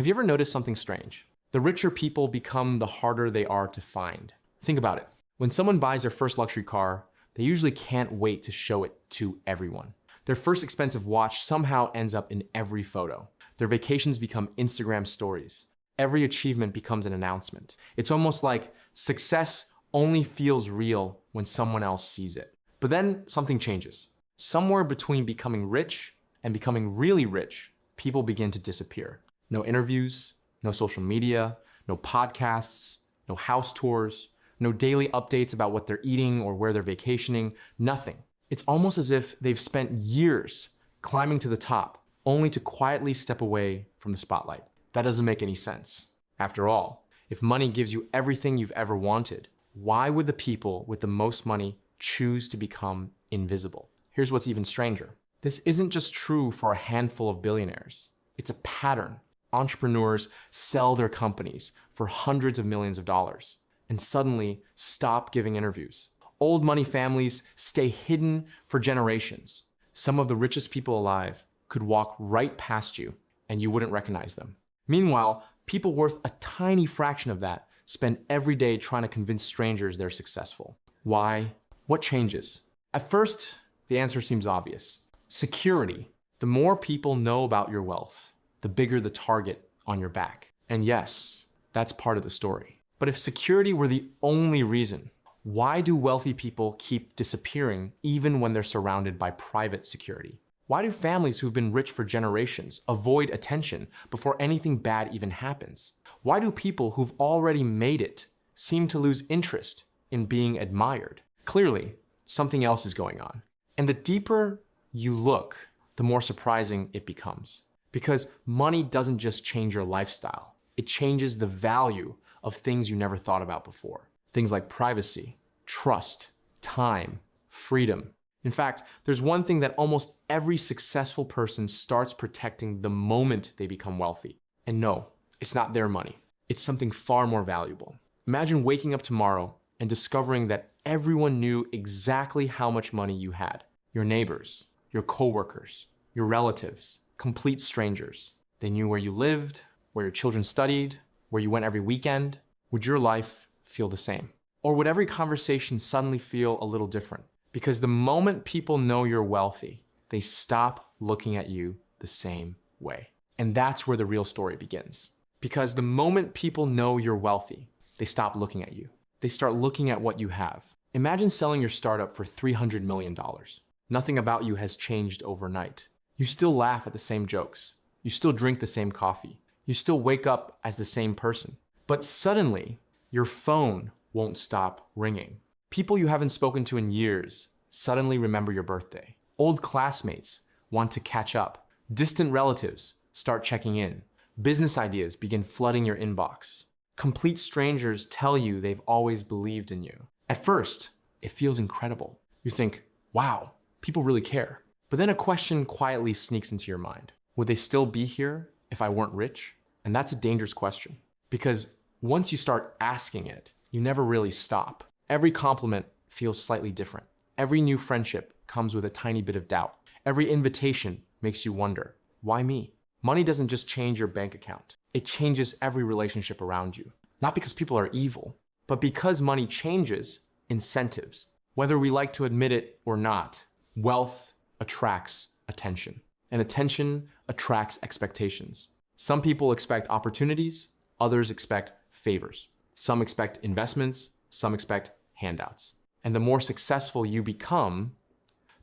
Have you ever noticed something strange? The richer people become the harder they are to find. Think about it. When someone buys their first luxury car, they usually can't wait to show it to everyone. Their first expensive watch somehow ends up in every photo. Their vacations become Instagram stories. Every achievement becomes an announcement. It's almost like success only feels real when someone else sees it. But then something changes. Somewhere between becoming rich and becoming really rich, people begin to disappear. No interviews, no social media, no podcasts, no house tours, no daily updates about what they're eating or where they're vacationing, nothing. It's almost as if they've spent years climbing to the top, only to quietly step away from the spotlight. That doesn't make any sense. After all, if money gives you everything you've ever wanted, why would the people with the most money choose to become invisible? Here's what's even stranger. This isn't just true for a handful of billionaires. It's a pattern. Entrepreneurs sell their companies for hundreds of millions of dollars and suddenly stop giving interviews. Old money families stay hidden for generations. Some of the richest people alive could walk right past you and you wouldn't recognize them. Meanwhile, people worth a tiny fraction of that spend every day trying to convince strangers they're successful. Why? What changes? At first, the answer seems obvious. Security. The more people know about your wealth, the bigger the target on your back. And yes, that's part of the story. But if security were the only reason, why do wealthy people keep disappearing even when they're surrounded by private security? Why do families who've been rich for generations avoid attention before anything bad even happens? Why do people who've already made it seem to lose interest in being admired? Clearly, something else is going on. And the deeper you look, the more surprising it becomes. Because money doesn't just change your lifestyle. It changes the value of things you never thought about before. Things like privacy, trust, time, freedom. In fact, there's one thing that almost every successful person starts protecting the moment they become wealthy. And no, it's not their money. It's something far more valuable. Imagine waking up tomorrow and discovering that everyone knew exactly how much money you had. Your neighbors, your coworkers, your relatives, complete strangers. They knew where you lived, where your children studied, where you went every weekend. Would your life feel the same? Or would every conversation suddenly feel a little different? Because the moment people know you're wealthy, they stop looking at you the same way. And that's where the real story begins. Because the moment people know you're wealthy, they stop looking at you. They start looking at what you have. Imagine selling your startup for $300 million. Nothing about you has changed overnight. You still laugh at the same jokes. You still drink the same coffee. You still wake up as the same person. But suddenly, your phone won't stop ringing. People you haven't spoken to in years suddenly remember your birthday. Old classmates want to catch up. Distant relatives start checking in. Business ideas begin flooding your inbox. Complete strangers tell you they've always believed in you. At first, it feels incredible. You think, wow, people really care. But then a question quietly sneaks into your mind. Would they still be here if I weren't rich? And that's a dangerous question. Because once you start asking it, you never really stop. Every compliment feels slightly different. Every new friendship comes with a tiny bit of doubt. Every invitation makes you wonder, why me? Money doesn't just change your bank account. It changes every relationship around you. Not because people are evil, but because money changes incentives. Whether we like to admit it or not, wealth attracts attention. And attention attracts expectations. Some people expect opportunities, others expect favors. Some expect investments, some expect handouts. And the more successful you become,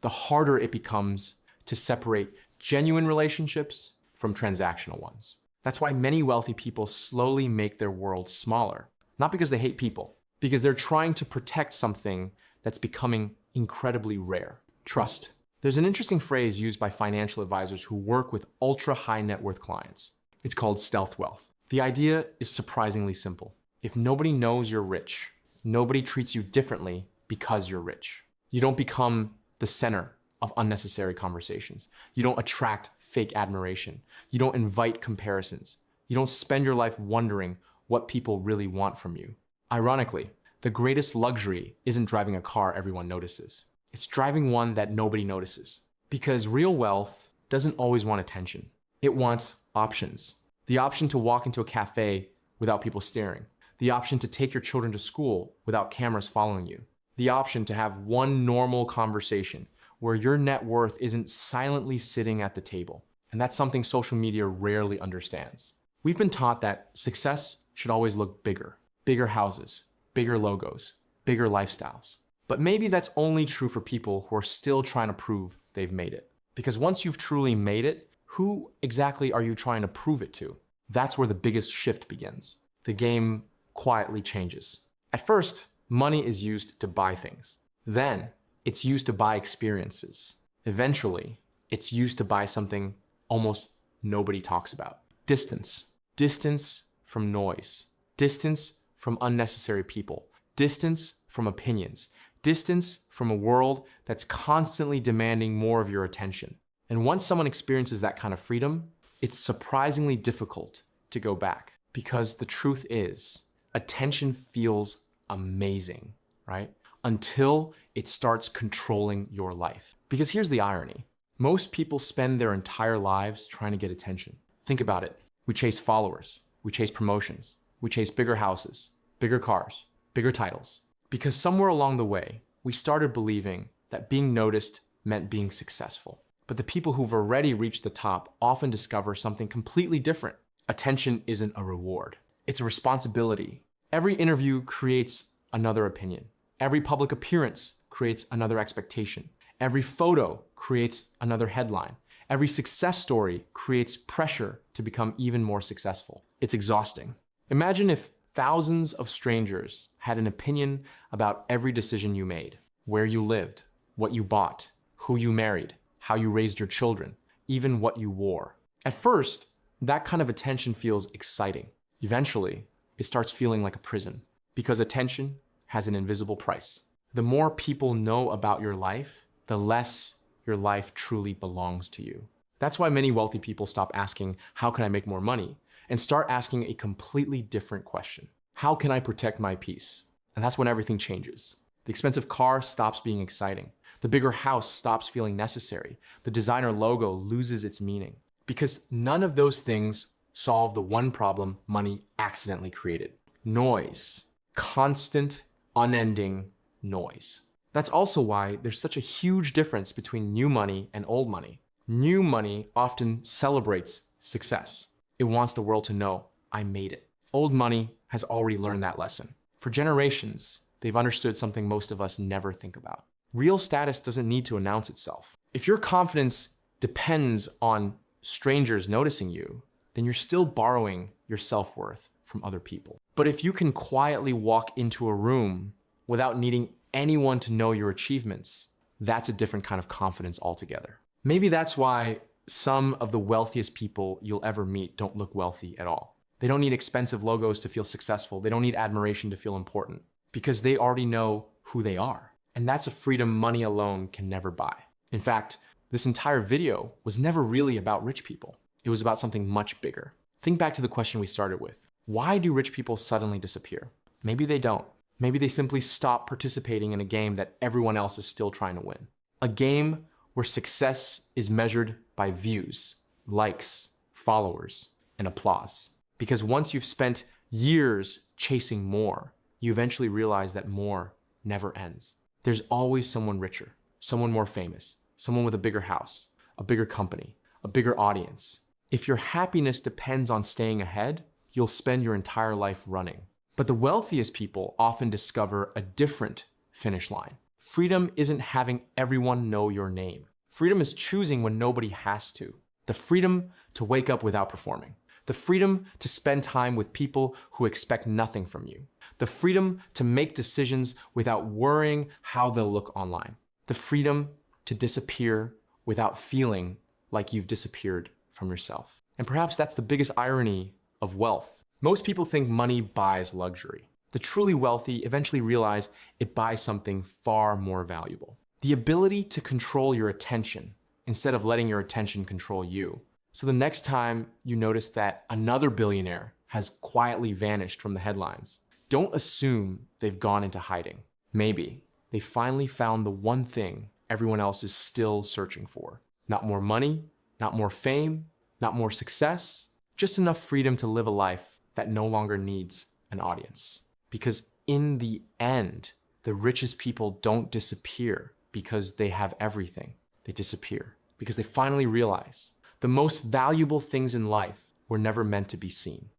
the harder it becomes to separate genuine relationships from transactional ones. That's why many wealthy people slowly make their world smaller. Not because they hate people, because they're trying to protect something that's becoming incredibly rare: trust. There's an interesting phrase used by financial advisors who work with ultra high net worth clients. It's called stealth wealth. The idea is surprisingly simple. If nobody knows you're rich, nobody treats you differently because you're rich. You don't become the center of unnecessary conversations. You don't attract fake admiration. You don't invite comparisons. You don't spend your life wondering what people really want from you. Ironically, the greatest luxury isn't driving a car everyone notices. It's driving one that nobody notices. Because real wealth doesn't always want attention. It wants options. the option to walk into a cafe without people staring, the option to take your children to school without cameras following you, the option to have one normal conversation where your net worth isn't silently sitting at the table. And that's something social media rarely understands. We've been taught that success should always look bigger, bigger houses, bigger logos, bigger lifestyles. But maybe that's only true for people who are still trying to prove they've made it. Because once you've truly made it, who exactly are you trying to prove it to? That's where the biggest shift begins. The game quietly changes. At first, money is used to buy things. Then, it's used to buy experiences. Eventually, it's used to buy something almost nobody talks about. Distance. Distance from noise. Distance from unnecessary people. Distance from opinions. Distance from a world that's constantly demanding more of your attention. And once someone experiences that kind of freedom, it's surprisingly difficult to go back. Because the truth is, attention feels amazing, right? Until it starts controlling your life. Because here's the irony. Most people spend their entire lives trying to get attention. Think about it. We chase followers. We chase promotions. We chase bigger houses, bigger cars, bigger titles. Because somewhere along the way, we started believing that being noticed meant being successful. But the people who've already reached the top often discover something completely different. Attention isn't a reward. It's a responsibility. Every interview creates another opinion. Every public appearance creates another expectation. Every photo creates another headline. Every success story creates pressure to become even more successful. It's exhausting. Imagine if thousands of strangers had an opinion about every decision you made, where you lived, what you bought, who you married, how you raised your children, even what you wore. At first, that kind of attention feels exciting. Eventually, it starts feeling like a prison because attention has an invisible price. The more people know about your life, the less your life truly belongs to you. That's why many wealthy people stop asking, how can I make more money? And start asking a completely different question. How can I protect my peace? And that's when everything changes. The expensive car stops being exciting. The bigger house stops feeling necessary. The designer logo loses its meaning. Because none of those things solve the one problem money accidentally created. Noise. Constant, unending noise. That's also why there's such a huge difference between new money and old money. New money often celebrates success. It wants the world to know, I made it. Old money has already learned that lesson. For generations, they've understood something most of us never think about. Real status doesn't need to announce itself. If your confidence depends on strangers noticing you, then you're still borrowing your self-worth from other people. But if you can quietly walk into a room without needing anyone to know your achievements, that's a different kind of confidence altogether. Maybe that's why some of the wealthiest people you'll ever meet don't look wealthy at all. They don't need expensive logos to feel successful. They don't need admiration to feel important because they already know who they are. And that's a freedom money alone can never buy. In fact, this entire video was never really about rich people. It was about something much bigger. Think back to the question we started with. Why do rich people suddenly disappear? Maybe they don't. Maybe they simply stop participating in a game that everyone else is still trying to win. A game where success is measured by views, likes, followers, and applause. Because once you've spent years chasing more, you eventually realize that more never ends. There's always someone richer, someone more famous, someone with a bigger house, a bigger company, a bigger audience. If your happiness depends on staying ahead, you'll spend your entire life running. But the wealthiest people often discover a different finish line. Freedom isn't having everyone know your name. Freedom is choosing when nobody has to. The freedom to wake up without performing. The freedom to spend time with people who expect nothing from you. The freedom to make decisions without worrying how they'll look online. The freedom to disappear without feeling like you've disappeared from yourself. And perhaps that's the biggest irony of wealth. Most people think money buys luxury. The truly wealthy eventually realize it buys something far more valuable. The ability to control your attention instead of letting your attention control you. So the next time you notice that another billionaire has quietly vanished from the headlines, don't assume they've gone into hiding. Maybe they finally found the one thing everyone else is still searching for. Not more money, not more fame, not more success, Just enough freedom to live a life that no longer needs an audience. Because in the end, the richest people don't disappear because they have everything. They disappear because they finally realize the most valuable things in life were never meant to be seen.